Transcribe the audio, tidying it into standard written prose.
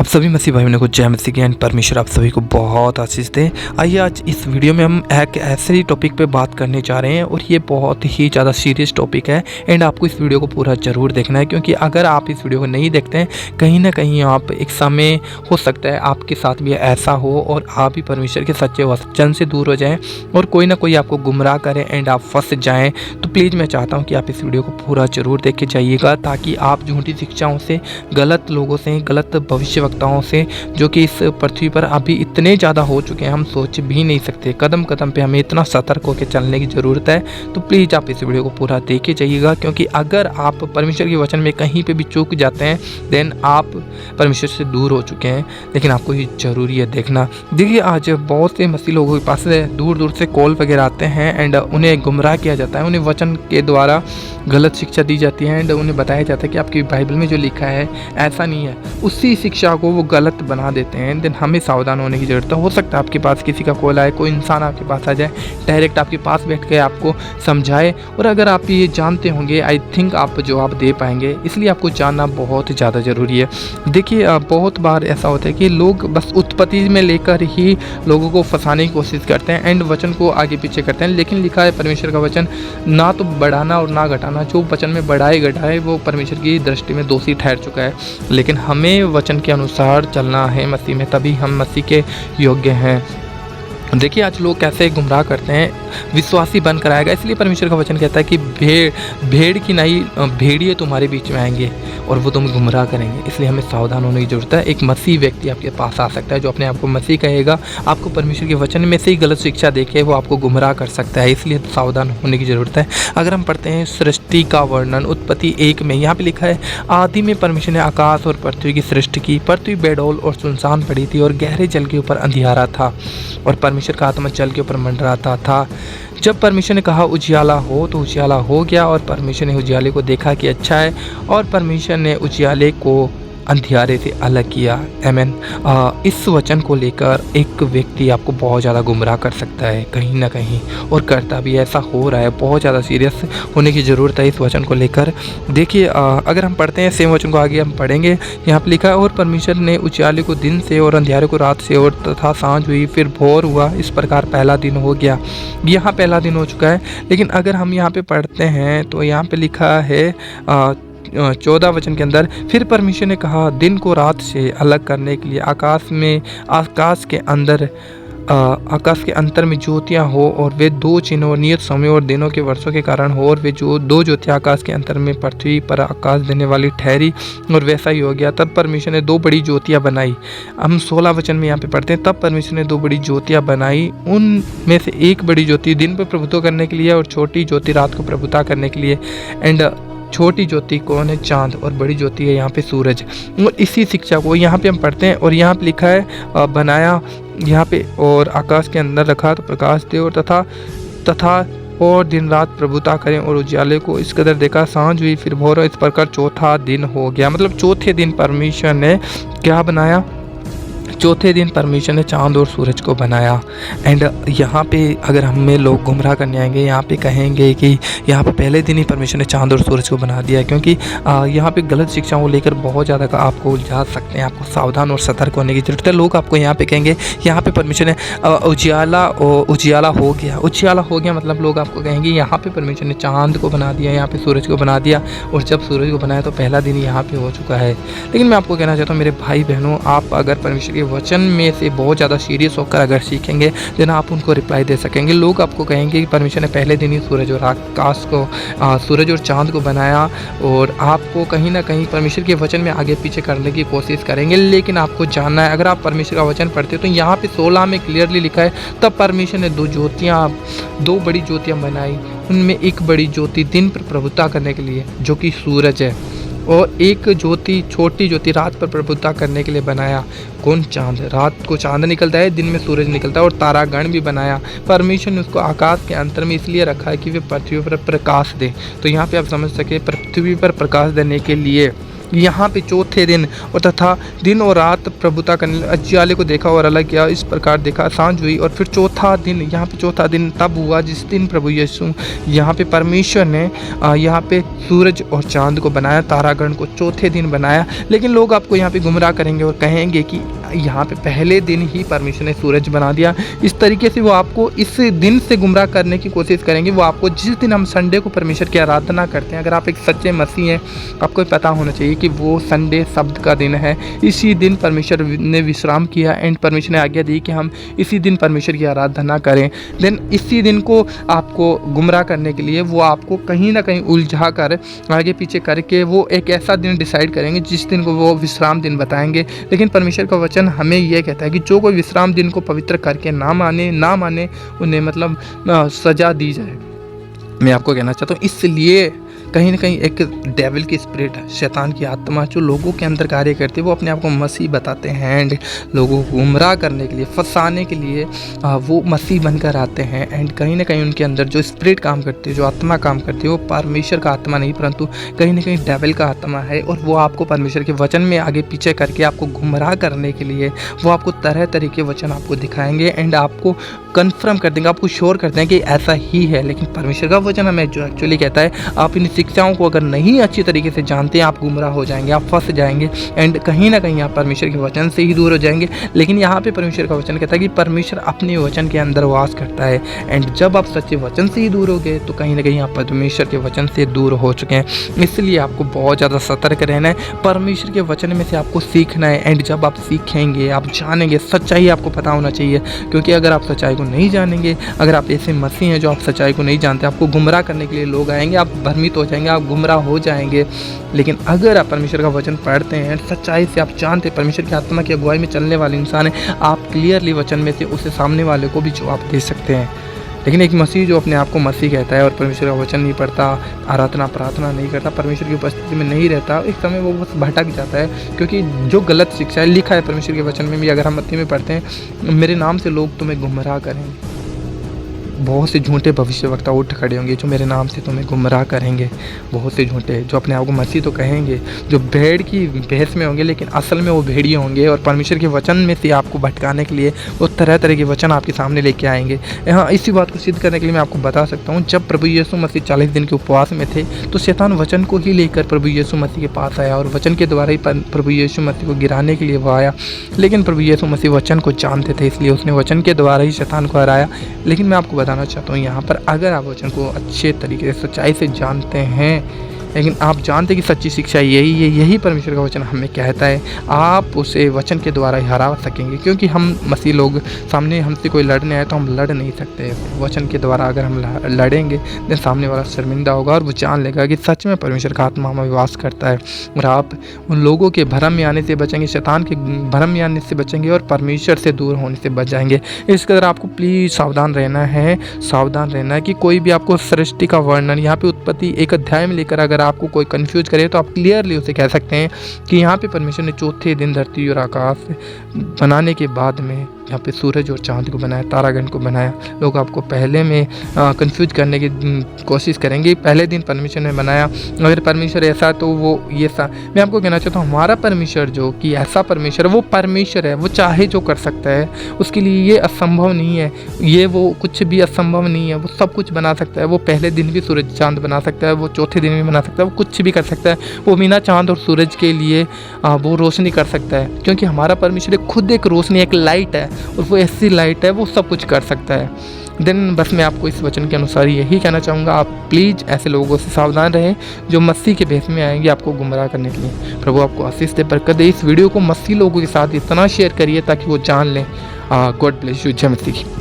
आप सभी मसीह भाई बहनों को जय मसीह की। परमेश्वर आप सभी को बहुत आशीष दे। आइए आज इस वीडियो में हम एक ऐसे ही टॉपिक पे बात करने जा रहे हैं और ये बहुत ही ज़्यादा सीरियस टॉपिक है एंड आपको इस वीडियो को पूरा ज़रूर देखना है, क्योंकि अगर आप इस वीडियो को नहीं देखते हैं कहीं ना कहीं आप एक समय हो सकता है आपके साथ भी ऐसा हो और आप भी परमेश्वर के सच्चे वचन से दूर हो जाएँ और कोई ना कोई आपको गुमराह करे एंड आप फंस जाएँ। तो प्लीज़ मैं चाहता हूँ कि आप इस वीडियो को पूरा ज़रूर देख के जाइएगा, ताकि आप झूठी शिक्षाओं से, गलत लोगों से, गलत भविष्य वक्ताओं से, जो कि इस पृथ्वी पर अभी इतने ज़्यादा हो चुके हैं हम सोच भी नहीं सकते, कदम कदम पे हमें इतना सतर्क होकर चलने की ज़रूरत है। तो प्लीज़ आप इस वीडियो को पूरा देखे जाइएगा, क्योंकि अगर आप परमेश्वर के वचन में कहीं पे भी चूक जाते हैं देन आप परमेश्वर से दूर हो चुके हैं। लेकिन आपको ये ज़रूरी है देखना। देखिए आज बहुत से मसीह लोगों के पास दूर दूर से कॉल वगैरह आते हैं एंड उन्हें गुमराह किया जाता है, उन्हें वचन के द्वारा गलत शिक्षा दी जाती है एंड उन्हें बताया जाता है कि आपकी बाइबल में जो लिखा है ऐसा नहीं है। उसी शिक्षा को वो गलत बना देते हैं। देन हमें सावधान होने की ज़रूरत है। हो सकता है आपके पास किसी का कॉल आए, कोई इंसान आपके पास आ जाए, डायरेक्ट आपके पास बैठ के आपको समझाए, और अगर आप ये जानते होंगे आई थिंक आप जवाब दे पाएंगे। इसलिए आपको जानना बहुत ज़्यादा ज़रूरी है। देखिए बहुत बार ऐसा होता है कि लोग बस उत्पत्ति में लेकर ही लोगों को फंसाने की कोशिश करते हैं एंड वचन को आगे पीछे करते हैं। लेकिन लिखा है परमेश्वर का वचन ना तो बढ़ाना और ना घटाना, जो वचन में बढ़ाए घटाए वो परमेश्वर की दृष्टि में दोषी ठहर चुका है। लेकिन हमें वचन के अनुसार चलना है मसीह में, तभी हम मसीह के योग्य हैं। देखिए आज लोग कैसे गुमराह करते हैं, विश्वासी बन कर आएगा। इसलिए परमेश्वर का वचन कहता है कि भेड़ की नहीं भेड़िए तुम्हारे बीच में आएंगे और वो तुम्हें गुमराह करेंगे। इसलिए हमें सावधान होने की ज़रूरत है। एक मसीह व्यक्ति आपके पास आ सकता है जो अपने आप को मसीह कहेगा, आपको परमेश्वर के वचन में से ही गलत शिक्षा देके वो आपको गुमराह कर सकता है। इसलिए सावधान होने की ज़रूरत है। अगर हम पढ़ते हैं सृष्टि का वर्णन उत्पत्ति 1 में, यहाँ पे लिखा है आदि में परमेश्वर ने आकाश और पृथ्वी की सृष्टि की। पृथ्वी बेडौल और सुनसान पड़ी थी और गहरे जल के ऊपर अंधियारा था और परमेश्वर का आत्मा जल के ऊपर मंडराता था। जब परमेश्वर ने कहा उजियाला हो तो उजियाला हो गया, और परमेश्वर ने उजियाले को देखा कि अच्छा है, और परमेश्वर ने उजियाले को अंधियारे से अलग किया। आमीन। इस वचन को लेकर एक व्यक्ति आपको बहुत ज़्यादा गुमराह कर सकता है कहीं ना कहीं, और करता भी ऐसा हो रहा है। बहुत ज़्यादा सीरियस होने की ज़रूरत है इस वचन को लेकर। देखिए अगर हम पढ़ते हैं सेम वचन को, आगे हम पढ़ेंगे। यहाँ पर लिखा है और परमेश्वर ने उजियाले को दिन से और अंधियारे को रात से, और तथा सांझ हुई फिर भोर हुआ, इस प्रकार पहला दिन हो गया। यहाँ पहला दिन हो चुका है। लेकिन अगर हम यहाँ पे पढ़ते हैं तो यहाँ पे लिखा है 14 वचन के अंदर, फिर परमेश्वर ने कहा दिन को रात से अलग करने के लिए आकाश के अंतर में ज्योतियाँ हो, और वे 2 चिन्ह और नियत समय और दिनों के वर्षों के कारण हो, और वे जो 2 ज्योतियाँ आकाश के अंतर में पृथ्वी पर आकाश देने वाली ठहरी, और वैसा ही हो गया। तब परमेश्वर ने 2 बड़ी ज्योतियाँ बनाई। हम 16 वचन में यहाँ पे पढ़ते हैं, तब परमेश्वर ने 2 बड़ी ज्योतियाँ बनाई। उनमें से एक बड़ी ज्योति दिन पर प्रभुत्व करने के लिए और छोटी ज्योति रात को प्रभुता करने के लिए। एंड छोटी ज्योति कौन है? चांद, और बड़ी ज्योति है यहाँ पे सूरज। और इसी शिक्षा को यहाँ पे हम पढ़ते हैं, और यहाँ पे लिखा है बनाया यहाँ पे, और आकाश के अंदर रखा तो प्रकाश दे, और तथा और दिन रात प्रभुता करें, और उजियाले को इस कदर देखा सांझ हुई फिर भोर, इस प्रकार चौथा दिन हो गया। मतलब चौथे दिन परमेश्वर ने क्या बनाया? चौथे दिन परमेश्वर ने चांद और सूरज को बनाया। एंड यहाँ पे अगर हमें लोग गुमराह करने आएंगे, यहाँ पे कहेंगे कि यहाँ पे पहले दिन ही परमेश्वर ने चांद और सूरज को बना दिया, क्योंकि यहाँ पे गलत शिक्षाओं को लेकर बहुत ज़्यादा आपको उलझा सकते हैं। आपको सावधान और सतर्क होने की जरूरत है। लोग आपको यहाँ पे कहेंगे यहाँ पे परमेश्वर ने उजियाला हो गया। उजियाला हो गया मतलब लोग आपको कहेंगे यहाँ पे परमेश्वर ने चांद को बना दिया, यहाँ पे सूरज को बना दिया, और जब सूरज को बनाया तो पहला दिन यहाँ पे हो चुका है। लेकिन मैं आपको कहना चाहता हूँ मेरे भाई बहनों, आप अगर परमेश्वर के वचन में से बहुत ज़्यादा सीरियस होकर अगर सीखेंगे देन आप उनको रिप्लाई दे सकेंगे। लोग आपको कहेंगे कि परमेश्वर ने पहले दिन ही सूरज और आकाश को सूरज और चांद को बनाया, और आपको कहीं ना कहीं परमेश्वर के वचन में आगे पीछे करने की कोशिश करेंगे। लेकिन आपको जानना है, अगर आप परमेश्वर का वचन पढ़ते हो तो यहाँ पे 16 में क्लियरली लिखा है, तब परमेश्वर ने 2 बड़ी ज्योतियाँ बनाई। उनमें एक बड़ी ज्योति दिन पर प्रभुता करने के लिए जो कि सूरज है, और एक ज्योति छोटी ज्योति रात पर प्रभुता करने के लिए बनाया। कौन? चांद। रात को चांद निकलता है, दिन में सूरज निकलता है, और तारागण भी बनाया। परमेश्वर ने उसको आकाश के अंतर में इसलिए रखा है कि वे पृथ्वी पर प्रकाश दे। तो यहाँ पे आप समझ सके पृथ्वी पर प्रकाश देने के लिए यहाँ पे चौथे दिन और तथा दिन और रात प्रभुता करने अज्याले को देखा और अलग किया, इस प्रकार देखा, सांझ हुई। और फिर चौथा दिन, यहाँ पे चौथा दिन तब हुआ जिस दिन प्रभु यीशु, यहाँ पे परमेश्वर ने यहाँ पे सूरज और चांद को बनाया, तारागण को चौथे दिन बनाया। लेकिन लोग आपको यहाँ पे गुमराह करेंगे और कहेंगे कि यहाँ पे पहले दिन ही परमेश्वर ने सूरज बना दिया। इस तरीके से वो आपको इस दिन से गुमराह करने की कोशिश करेंगे। वो आपको, जिस दिन हम संडे को परमेश्वर की आराधना करते हैं, अगर आप एक सच्चे मसीह हैं, आपको पता होना चाहिए कि वो संडे शब्द का दिन है। इसी दिन परमेश्वर ने विश्राम किया एंड परमेश्वर ने आज्ञा दी कि हम इसी दिन परमेश्वर की आराधना करें। देन इसी दिन को आपको गुमराह करने के लिए वो आपको कहीं ना कहीं उलझा कर, आगे पीछे करके वो एक ऐसा दिन डिसाइड करेंगे जिस दिन को वो विश्राम दिन बताएंगे। लेकिन परमेश्वर का वचन हमें यह कहता है कि जो कोई विश्राम दिन को पवित्र करके ना माने उन्हें मतलब सजा दी जाए। मैं आपको कहना चाहता हूँ, इसलिए कहीं ना कहीं एक डेविल की स्पिरिट, शैतान की आत्मा जो लोगों के अंदर कार्य करती है, वो अपने आप को मसीह बताते हैं एंड लोगों को गुमराह करने के लिए, फंसाने के लिए वो मसीह बनकर आते हैं। एंड कहीं ना कहीं उनके अंदर जो स्पिरिट काम करती है, जो आत्मा काम करती है, वो परमेश्वर का आत्मा नहीं परंतु कहीं ना कहीं डेविल का आत्मा है। और वो आपको परमेश्वर के वचन में आगे पीछे करके आपको गुमराह करने के लिए वो आपको तरह तरह के वचन आपको दिखाएंगे एंड आपको कन्फर्म कर देंगे, आपको श्योर कर देंगे कि ऐसा ही है। लेकिन परमेश्वर का वचन हमें जो एक्चुअली कहता है, आप इन शिक्षाओं को अगर नहीं अच्छी तरीके से जानते हैं, आप गुमराह हो जाएंगे, आप फंस जाएंगे एंड कहीं ना कहीं आप परमेश्वर के वचन से ही दूर हो जाएंगे। लेकिन यहाँ पे परमेश्वर का वचन कहता है कि परमेश्वर अपने वचन के अंदर वास करता है एंड जब आप सच्चे वचन से ही दूर हो गए तो कहीं ना कहीं आप परमेश्वर के वचन से दूर हो चुके हैं। इसलिए आपको बहुत ज़्यादा सतर्क रहना है, परमेश्वर के वचन में से आपको सीखना है एंड जब आप सीखेंगे, आप जानेंगे, सच्चाई आपको पता होना चाहिए। क्योंकि अगर आप सच्चाई को नहीं जानेंगे, अगर आप ऐसे मसीह हैं जो आप सच्चाई को नहीं जानते, आपको गुमराह करने के लिए लोग आएंगे, आप भ्रमित हो जाएंगे, आप गुमराह हो जाएंगे। लेकिन अगर आप परमेश्वर का वचन पढ़ते हैं, सच्चाई से आप जानते हैं, परमेश्वर की आत्मा की अगुवाई में चलने वाले इंसान है, आप क्लियरली वचन में से उसे सामने वाले को भी जवाब दे सकते हैं। लेकिन एक मसीह जो अपने आप को मसीह कहता है और परमेश्वर का वचन नहीं पढ़ता, आराधना प्रार्थना नहीं करता, परमेश्वर की उपस्थिति में नहीं रहता, एक समय वो बस भटक जाता है। क्योंकि जो गलत शिक्षा है, लिखा है परमेश्वर के वचन में भी, अगर हम मत्ती में पढ़ते हैं, मेरे नाम से लोग तुम्हें गुमराह करेंगे, बहुत से झूठे भविष्यवक्ता उठ खड़े होंगे जो मेरे नाम से तुम्हें गुमराह करेंगे। बहुत से झूठे जो अपने आप को मसीह तो कहेंगे, जो भेड़ की भेष में होंगे लेकिन असल में वो भेड़िए होंगे और परमेश्वर के वचन में से आपको भटकाने के लिए वो तरह तरह के वचन आपके सामने लेके आएंगे। यहाँ इसी बात को सिद्ध करने के लिए मैं आपको बता सकता हूँ, जब प्रभु यीशु मसीह 40 दिन के उपवास में थे तो शैतान वचन को ही लेकर प्रभु यीशु मसीह के पास आया और वचन के द्वारा ही प्रभु यीशु मसीह को गिराने के लिए वो आया। लेकिन प्रभु यीशु मसीह वचन को जानते थे, इसलिए उसने वचन के द्वारा ही शैतान को हराया। लेकिन मैं आपको बताना चाहता हूँ यहाँ पर, अगर आप वचन को अच्छे तरीके से सच्चाई से जानते हैं, लेकिन आप जानते कि सच्ची शिक्षा यही है, यही परमेश्वर का वचन हमें कहता है, आप उसे वचन के द्वारा ही हरा सकेंगे। क्योंकि हम मसीह लोग, सामने हमसे कोई लड़ने आए तो हम लड़ नहीं सकते। वचन के द्वारा अगर हम लड़ेंगे तो सामने वाला शर्मिंदा होगा और वो जान लेगा कि सच में परमेश्वर का आत्मा हमें वास करता है। और आप उन लोगों के भ्रम में आने से बचेंगे, शैतान के भ्रम में आने से बचेंगे और परमेश्वर से दूर होने से बच जाएंगे। इस कदर आपको प्लीज़ सावधान रहना है, सावधान रहना है कि कोई भी आपको सृष्टि का वर्णन यहाँ पे उत्पत्ति एक अध्याय में लेकर अगर आपको कोई कंफ्यूज करे तो आप क्लियरली उसे कह सकते हैं कि यहाँ पे परमेश्वर ने चौथे दिन धरती और आकाश बनाने के बाद में यहाँ पे सूरज और चांद को बनाया, तारागण को बनाया। लोग आपको पहले में कंफ्यूज करने की कोशिश करेंगे, पहले दिन परमेश्वर ने बनाया, अगर परमेश्वर ऐसा तो वो ये सा। मैं आपको कहना चाहता हूँ, हमारा परमेश्वर जो कि ऐसा परमेश्वर है, वो परमेश्वर है, वो चाहे जो कर सकता है, उसके लिए ये असंभव नहीं है, ये वो कुछ भी असंभव नहीं है, वो सब कुछ बना सकता है। वो पहले दिन भी सूरज चांद बना सकता है, वो चौथे दिन भी बना सकता है, वो कुछ भी कर सकता है। वो बिना चांद और सूरज के लिए वो रोशनी कर सकता है, क्योंकि हमारा परमेश्वर खुद एक रोशनी, एक लाइट है और वो ऐसी लाइट है, वो सब कुछ कर सकता है। देन बस मैं आपको इस वचन के अनुसार यही कहना चाहूँगा, आप प्लीज़ ऐसे लोगों से सावधान रहें जो मसीह के भेष में आएंगे आपको गुमराह करने के लिए। प्रभु आपको आशीष दे, बरकत दे। इस वीडियो को मसीह लोगों के साथ इतना शेयर करिए ताकि वो जान लें। God bless you. जय मसीह।